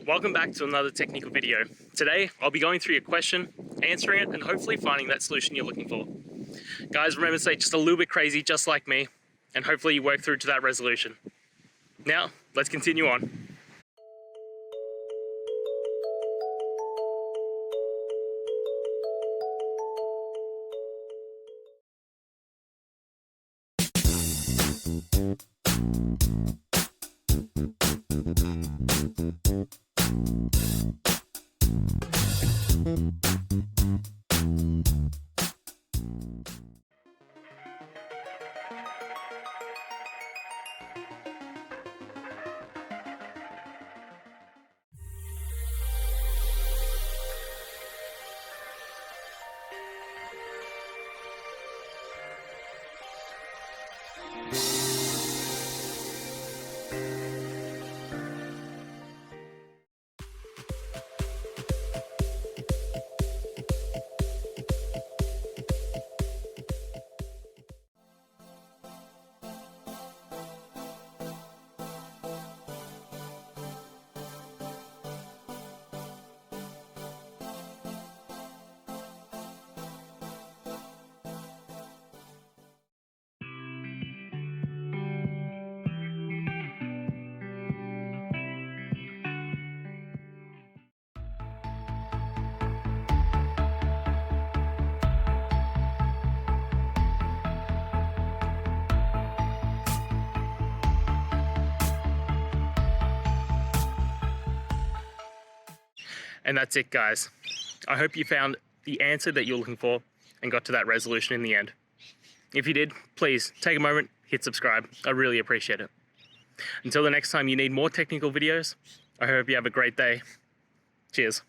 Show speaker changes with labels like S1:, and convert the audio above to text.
S1: Welcome back to another technical video. Today, I'll be going through your question, answering it, and hopefully finding that solution you're looking for. Guys, remember to stay just a little bit crazy, just like me, and hopefully you work through to that resolution. Now, let's continue on. And that's it, guys. I hope you found the answer that you're looking for and got to that resolution in the end. If you did, please take a moment, hit subscribe. I really appreciate it. Until the next time you need more technical videos, I hope you have a great day. Cheers.